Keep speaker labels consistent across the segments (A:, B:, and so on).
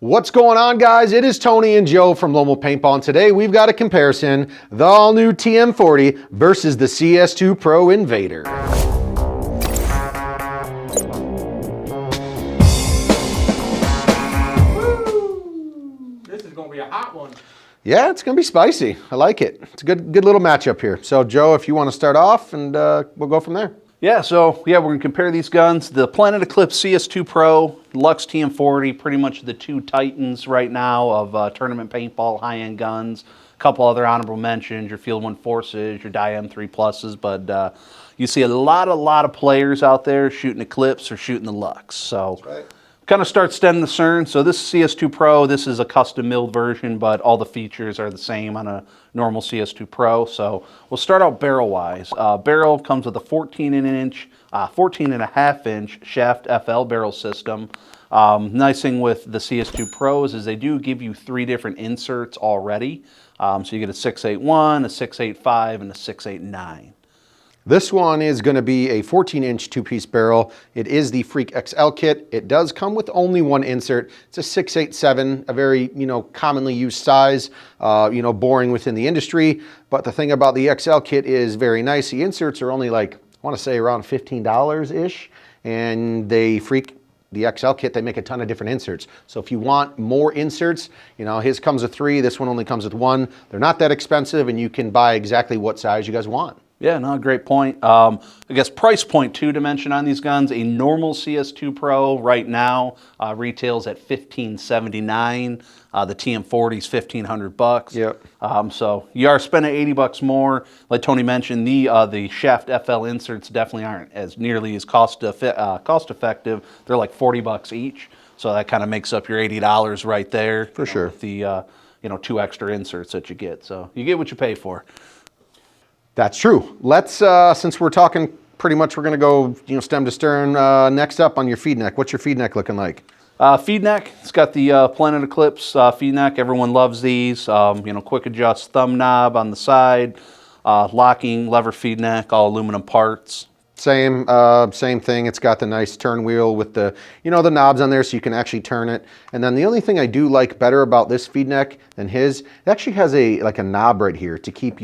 A: What's going on, guys? It is Tony and Joe from Lomo Paintball, and today we've got a comparison, the all-new TM40 versus the CS2 Pro Invader.
B: This is going to be a hot one.
A: Yeah, it's going to be spicy. I like it. It's a good little matchup here. So, Joe, if you want to start off, and we'll go from there.
C: We're going to compare these guns. The Planet Eclipse CS2 Pro, Luxe TM40, pretty much the two titans right now of tournament paintball, high-end guns. A couple other honorable mentions, your Field 1 Forces, your Dye M3 Pluses, but you see a lot of players out there shooting Eclipse or shooting the Luxe. So. That's right. Kind of start stem to stern. So this CS2 Pro, this is a custom milled version, but all the features are the same on a normal CS2 Pro. So we'll start out barrel wise. Barrel comes with a 14.5 inch shaft FL barrel system. Nice thing with the CS2 Pros is they do give you 3 different inserts already. So you get a 681, a 685, and a 689.
A: This one is going to be a 14-inch two-piece barrel. It is the Freak XL kit. It does come with only one insert. It's a 687, a very, commonly used size, boring within the industry. But the thing about the XL kit is very nice. The inserts are only like, I want to say around $15-ish. And the XL kit, they make a ton of different inserts. So if you want more inserts, his comes with 3, this one only comes with 1. They're not that expensive, and you can buy exactly what size you guys want.
C: Yeah, no, great point. I guess price point too to mention on these guns. A normal CS2 Pro right now retails at $1,579. The TM40 is $1,500. Yep. So you are spending $80 more. Like Tony mentioned, the shaft FL inserts definitely aren't as nearly as cost effective. They're like $40 each. So that kind of makes up your $80 right there.
A: For sure.
C: With the 2 extra inserts that you get. So you get what you pay for.
A: That's true. Let's, since we're talking pretty much, we're going to go, stem to stern. Next up on your Feedneck. What's your Feedneck looking like?
C: Feedneck, it's got the Planet Eclipse Feedneck. Everyone loves these. Quick adjust thumb knob on the side, locking lever Feedneck, all aluminum parts. Same
A: thing. It's got the nice turn wheel with the, the knobs on there so you can actually turn it. And then the only thing I do like better about this Feedneck than his, it actually has a knob right here to keep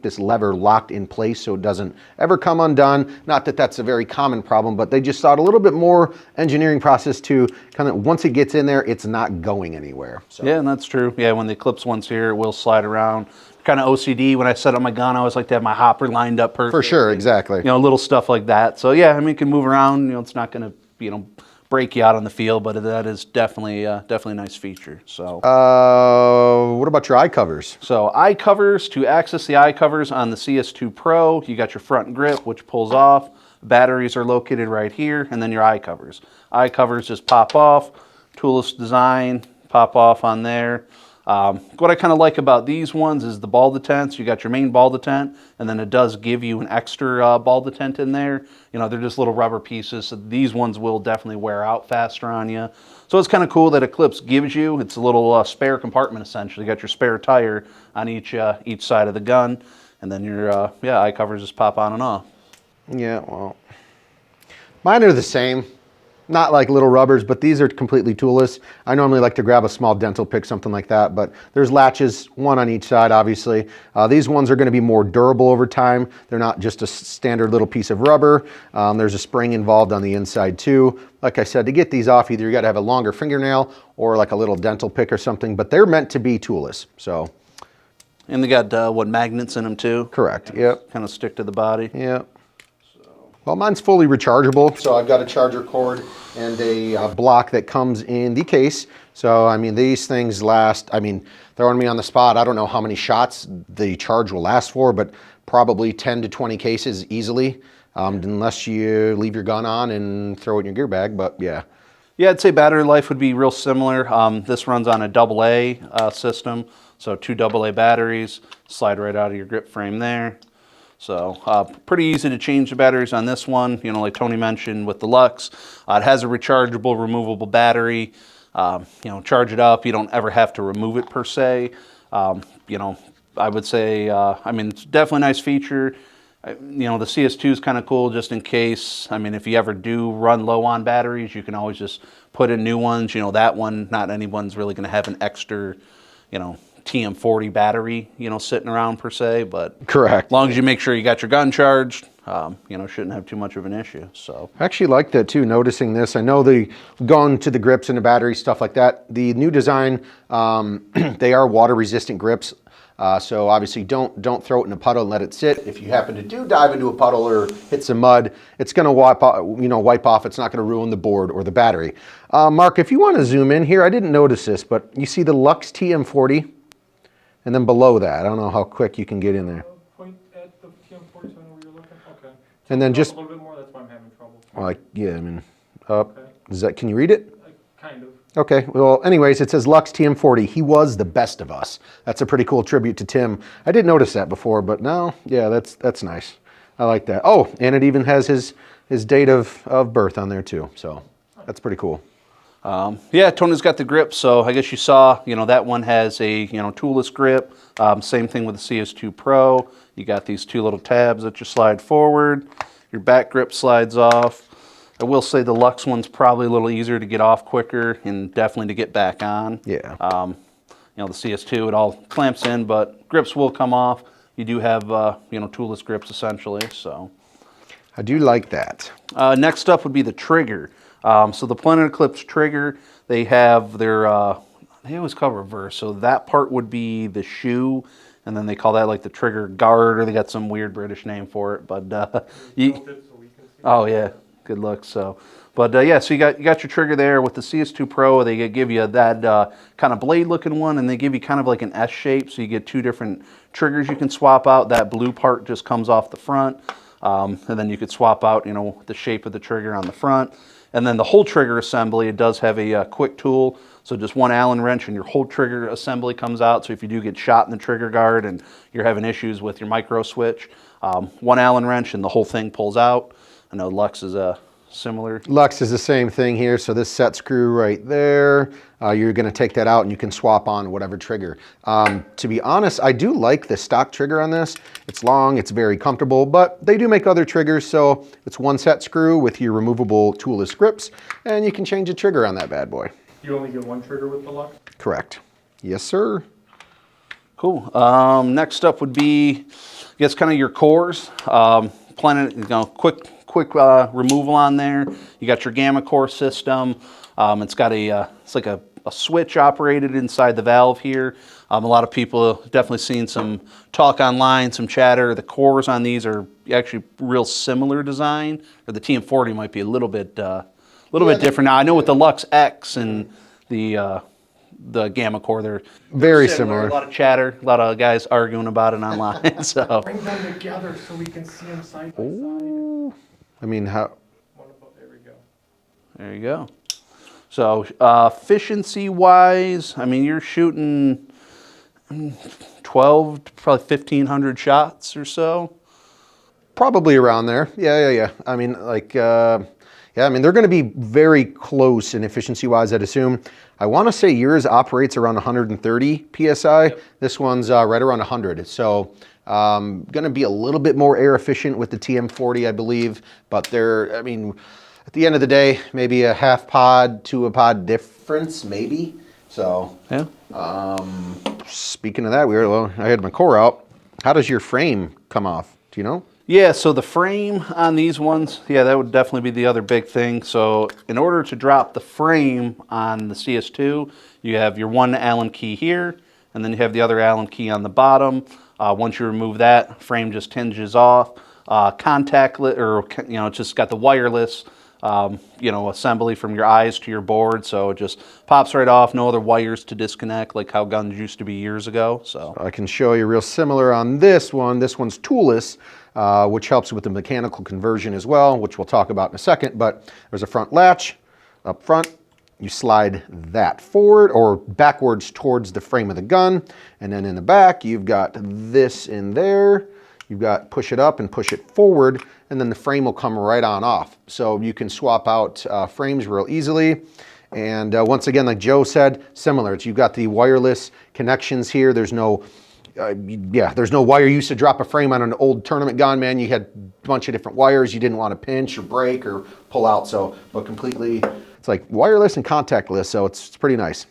A: this lever locked in place so it doesn't ever come undone. Not that that's a very common problem, but they just thought a little bit more engineering process to kind of, once it gets in there, it's not going anywhere. So.
C: Yeah, and that's true. Yeah, when the Eclipse one's here, it will slide around. Kind of OCD when I set up my gun. I always like to have my hopper lined up perfect.
A: For sure, exactly.
C: Little stuff like that. So yeah, it can move around. It's not going to break you out on the field, but that is definitely a nice feature. So
A: what about your eye covers?
C: So eye covers, to access the eye covers on the CS2 Pro, you got your front grip, which pulls off. Batteries are located right here, and then your eye covers. Eye covers just pop off. Toolless design, pop off on there. What I kind of like about these ones is the ball detents. You got your main ball detent, and then it does give you an extra ball detent in there. They're just little rubber pieces, so these ones will definitely wear out faster on you. So it's kind of cool that Eclipse gives you. It's a little spare compartment, essentially. You got your spare tire on each side of the gun, and then your eye covers just pop on and off.
A: Yeah, well, mine are the same. Not like little rubbers, but these are completely toolless. I normally like to grab a small dental pick, something like that, but there's latches, one on each side, obviously. These ones are going to be more durable over time. They're not just a standard little piece of rubber. There's a spring involved on the inside too. Like I said, to get these off, either you got to have a longer fingernail or like a little dental pick or something, but they're meant to be toolless. So.
C: And they got magnets in them too?
A: Correct. Yep.
C: Kind of stick to the body.
A: Yep. Well, mine's fully rechargeable, so I've got a charger cord and a block that comes in the case. So, these things last, throwing me on the spot, I don't know how many shots the charge will last for, but probably 10 to 20 cases easily, unless you leave your gun on and throw it in your gear bag, but yeah.
C: Yeah, I'd say battery life would be real similar. This runs on a AA system, so 2 AA batteries, slide right out of your grip frame there. So pretty easy to change the batteries on this one. Like Tony mentioned with the Luxe, it has a rechargeable, removable battery. Charge it up. You don't ever have to remove it per se. I would say, it's definitely a nice feature. You know, the CS2 is kind of cool just in case. I mean, if you ever do run low on batteries, you can always just put in new ones. You know, that one, not anyone's really going to have an extra, you know, TM40 battery, you know, sitting around per se, but
A: Correct.
C: as long as you make sure you got your gun charged, you know, shouldn't have too much of an issue. So
A: I actually like that too, noticing this. I know going to the grips and the battery, stuff like that. The new design, they are water resistant grips. So obviously don't throw it in a puddle and let it sit. If you happen to dive into a puddle or hit some mud, it's going to wipe off. It's not going to ruin the board or the battery. Mark, if you want to zoom in here, I didn't notice this, but you see the Luxe TM40, and then below that, I don't know how quick you can get in there.
B: Point at the TM40 so I know where you're looking. Okay.
A: And then just
B: a little bit more. That's why I'm having trouble.
A: like, yeah, I mean,
B: Okay.
A: can you read it?
B: Kind of.
A: Okay, well, anyways, it says Luxe TM40. He was the best of us. That's a pretty cool tribute to Tim. I didn't notice that before, but now, yeah, that's nice. I like that. Oh, and it even has his date of birth on there too, so that's pretty cool.
C: yeah, Tony's got the grip, so I guess you saw, you know, that one has a, you know, toolless grip. Same thing with the CS2 Pro. You got these two little tabs that you slide forward. Your back grip slides off. I will say the Luxe one's probably a little easier to get off quicker and definitely to get back on.
A: Yeah.
C: You know, the CS2, it all clamps in, but grips will come off. You do have, you know, toolless grips essentially, so.
A: I do like that.
C: Next up would be the trigger. So the Planet Eclipse trigger, they have their, they always call reverse. So that part would be the shoe, and then they call that like the trigger guard, or they got some weird British name for it. But oh yeah, good luck. So, but yeah, so you got your trigger there with the CS2 Pro. They give you that kind of blade looking one, and they give you kind of like an S shape. So you get two different triggers you can swap out. That blue part just comes off the front, and then you could swap out, you know, the shape of the trigger on the front. And then the whole trigger assembly, it does have a quick tool. So just one Allen wrench and your whole trigger assembly comes out. So if you do get shot in the trigger guard and you're having issues with your micro switch, one Allen wrench and the whole thing pulls out. I know Luxe is similar.
A: Luxe is the same thing here. So this set screw right there, you're going to take that out and you can swap on whatever trigger. To be honest, I do like the stock trigger on this. It's long, it's very comfortable, but they do make other triggers. So it's one set screw with your removable toolless grips, and you can change the trigger on that bad boy.
B: You only get one trigger with the Luxe?
A: Correct. Yes, sir.
C: Cool. Next up would be, I guess, kind of your cores. Planet, you know, quick removal on there. You got your gamma core system. It's got it's like a switch operated inside the valve here. A lot of people have definitely seen some talk online, some chatter. The cores on these are actually real similar design, or the TM40 might be a little bit different. Now I know with the Luxe X and the gamma core, they're
A: Very similar.
C: A lot of chatter, a lot of guys arguing about it online. So
B: Bring them together so we can see them side by side.
A: Ooh. I mean, how?
B: There we go.
C: there you go. So efficiency-wise, I mean, you're shooting 12 to probably 1,500 shots or so.
A: Probably around there. Yeah. I mean, like, yeah, I mean, they're going to be very close in efficiency-wise, I'd assume. I want to say yours operates around 130 PSI. Yep. This one's right around 100. So going to be a little bit more air efficient with the TM40, I believe. But they're, I mean, at the end of the day, maybe a half pod to a pod difference, maybe. So,
C: Yeah.
A: Speaking of that, I had my core out. How does your frame come off? Do you know?
C: Yeah, so the frame on these ones, yeah, that would definitely be the other big thing. So in order to drop the frame on the CS2, you have your one Allen key here, and then you have the other Allen key on the bottom. Once you remove that, frame just hinges off. Contactless, or, you know, it's just got the wireless, you know, assembly from your eyes to your board. So it just pops right off, no other wires to disconnect like how guns used to be years ago. So
A: I can show you real similar on this one. This one's toolless, which helps with the mechanical conversion as well, which we'll talk about in a second. But there's a front latch up front. You slide that forward or backwards towards the frame of the gun. And then in the back, you've got this in there. You've got push it up and push it forward, and then the frame will come right on off. So you can swap out frames real easily. And once again, like Joe said, similar. You've got the wireless connections here. There's no Yeah, there's no wire. You used to drop a frame on an old tournament gun, man. You had a bunch of different wires you didn't want to pinch or break or pull out. So, but completely, it's like wireless and contactless. So it's pretty nice.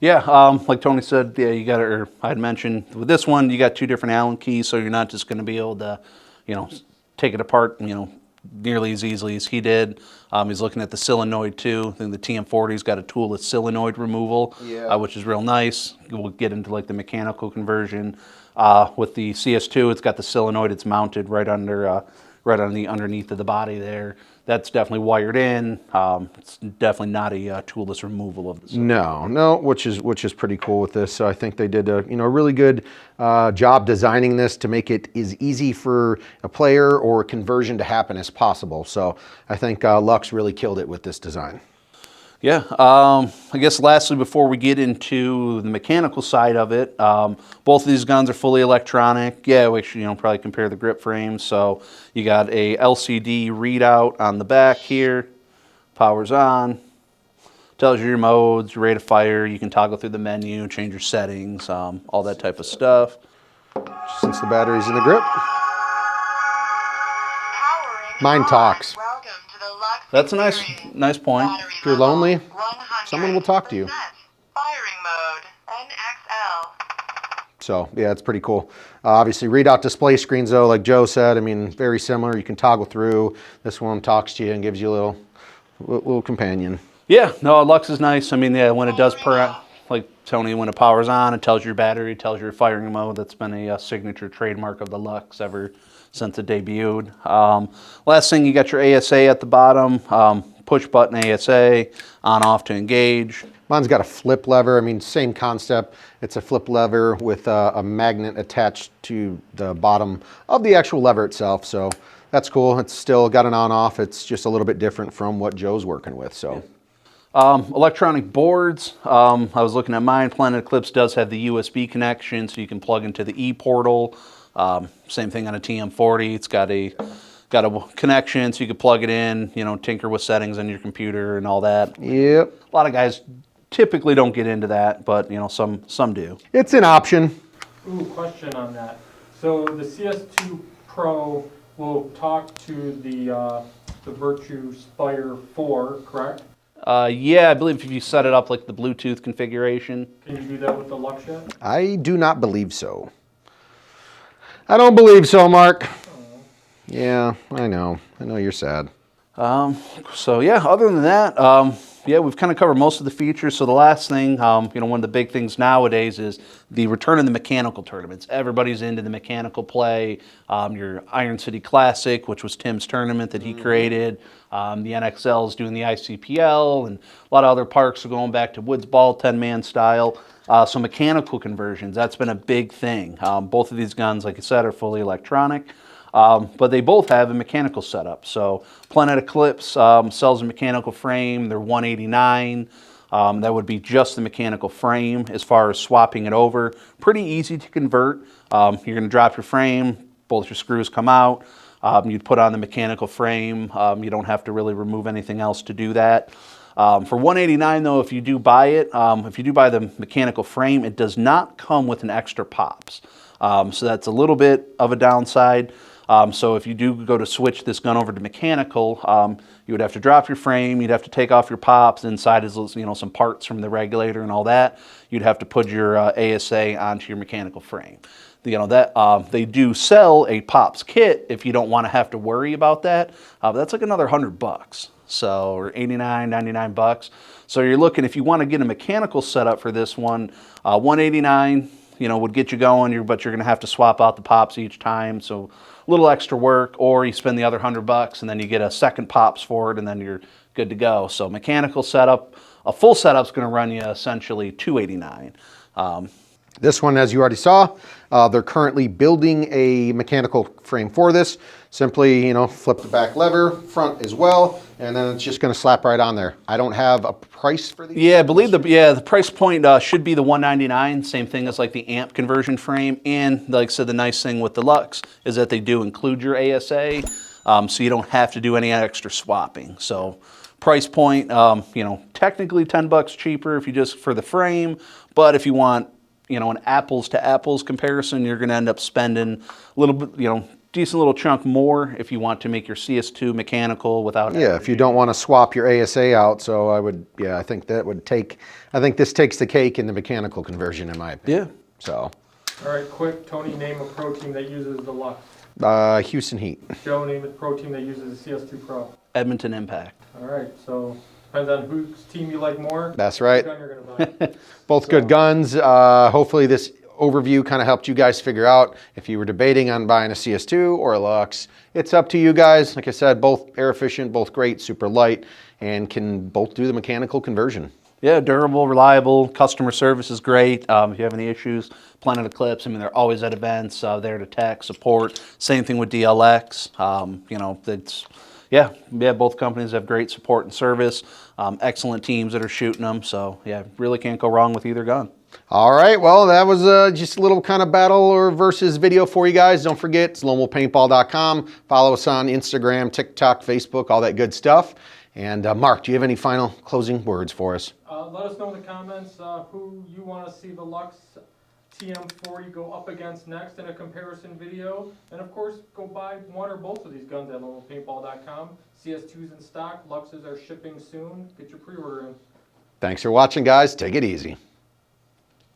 C: Yeah, like Tony said, yeah, you got to, or I'd mentioned with this one, you got 2 different Allen keys, so you're not just going to be able to, you know, take it apart, you know, nearly as easily as he did. He's looking at the solenoid too. I think the TM40's got a toolless solenoid removal, which is real nice. We'll get into like the mechanical conversion. With the CS2, it's got the solenoid. It's mounted right under, right on the underneath of the body there. That's definitely wired in. It's definitely not a toolless removal of the solenoid.
A: No, which is pretty cool with this. So I think they did a really good job designing this to make it as easy for a player or a conversion to happen as possible. So I think Luxe really killed it with this design.
C: Yeah, I guess lastly, before we get into the mechanical side of it, both of these guns are fully electronic. Yeah, we should, probably compare the grip frames. So you got a LCD readout on the back here, powers on, tells you your modes, your rate of fire. You can toggle through the menu, change your settings, all that type of stuff.
A: Since the battery's in the grip, mine talks.
C: That's a nice point.
A: If you're lonely, someone will talk to you.
D: Firing mode, NXL.
A: So yeah, it's pretty cool. Obviously readout display screens though, like Joe said, I mean, very similar. You can toggle through. This one talks to you and gives you a little companion.
C: Yeah, no, Luxe is nice. I mean, yeah, when it does like Tony, when it powers on, it tells your battery, it tells your firing mode. That's been a signature trademark of the Luxe ever since it debuted. Last thing, you got your ASA at the bottom, push button ASA, on off to engage.
A: Mine's got a flip lever. I mean, same concept. It's a flip lever with a magnet attached to the bottom of the actual lever itself. So that's cool. It's still got an on off. It's just a little bit different from what Joe's working with. So.
C: Electronic boards, I was looking at mine. Planet Eclipse does have the USB connection, so you can plug into the e-portal. Same thing on a TM40. It's got a connection, so you can plug it in, tinker with settings on your computer and all that.
A: Yep.
C: A lot of guys typically don't get into that, but some do.
A: It's an option.
B: Ooh, question on that. So the CS2 Pro will talk to the Virtue Spire 4, correct?
C: Yeah, I believe if you set it up like the Bluetooth configuration.
B: Can you do that with the Luxe yet?
A: I do not believe so. I don't believe so, Mark. Yeah, I know. I know you're sad.
C: So yeah, other than that, yeah, we've kind of covered most of the features. So the last thing, one of the big things nowadays is the return of the mechanical tournaments. Everybody's into the mechanical play. Your Iron City Classic, which was Tim's tournament that he created. The NXL is doing the ICPL, and a lot of other parks are going back to Woods Ball, 10-man style. So mechanical conversions, that's been a big thing. Both of these guns, like I said, are fully electronic. But they both have a mechanical setup. So Planet Eclipse sells a mechanical frame. They're $189. That would be just the mechanical frame. As far as swapping it over, pretty easy to convert. You're going to drop your frame, both your screws come out. You'd put on the mechanical frame. You don't have to really remove anything else to do that. For $189 though, if you do buy it, if you do buy the mechanical frame, it does not come with an extra pops. So that's a little bit of a downside. So if you do go to switch this gun over to mechanical, you would have to drop your frame, you'd have to take off your pops. Inside is some parts from the regulator and all that. You'd have to put your ASA onto your mechanical frame. They do sell a pops kit if you don't want to have to worry about that. But that's like another $100. So, or 89, 99 bucks. So you're looking, if you want to get a mechanical setup for this one, $189, would get you going, but you're going to have to swap out the pops each time. So a little extra work, or you spend the other $100 and then you get a second pops for it and then you're good to go. So mechanical setup, a full setup's going to run you essentially $289.
A: This one, as you already saw, they're currently building a mechanical frame for this. Simply, flip the back lever, front as well, and then it's just going to slap right on there. I don't have a price for these.
C: Yeah, I believe the price point should be the $199. Same thing as like the amp conversion frame. And like I said, the nice thing with the Luxe is that they do include your ASA, so you don't have to do any extra swapping. So price point, technically $10 cheaper if you just for the frame, but if you want you know, an apples to apples comparison, you're going to end up spending a little bit, you know, decent little chunk more if you want to make your CS2 mechanical without.
A: Yeah, if you don't want to swap your ASA out. So I would, yeah, I think that would take, I think this takes the cake in the mechanical conversion in my opinion.
C: Yeah.
A: So.
B: All right, quick, Tony, name a pro team that uses the Lux.
A: Houston Heat.
B: Joe, name a pro team that uses the CS2 Pro.
C: Edmonton Impact.
B: All right, so depends on whose team you like more.
A: That's right.
B: Which gun you're gonna buy.
A: Both good guns. Hopefully this overview kind of helped you guys figure out if you were debating on buying a CS2 or a Lux. It's up to you guys. Like I said, both air efficient, both great, super light, and can both do the mechanical conversion.
C: Yeah, durable, reliable, customer service is great. If you have any issues, Planet Eclipse, I mean, they're always at events, there to tech, support. Same thing with DLX. You know, it's, yeah, both companies have great support and service, excellent teams that are shooting them. So, yeah, really can't go wrong with either gun.
A: All right, well, that was just a little kind of battle or versus video for you guys. Don't forget, it's lonewoolpaintball.com. Follow us on Instagram, TikTok, Facebook, all that good stuff. And Mark, do you have any final closing words for us?
B: Let us know in the comments who you want to see the Lux TM40 go up against next in a comparison video. And of course, go buy one or both of these guns at lonewoolpaintball.com. CS2's in stock, Luxes are shipping soon. Get your pre-order in.
A: Thanks for watching, guys. Take it easy.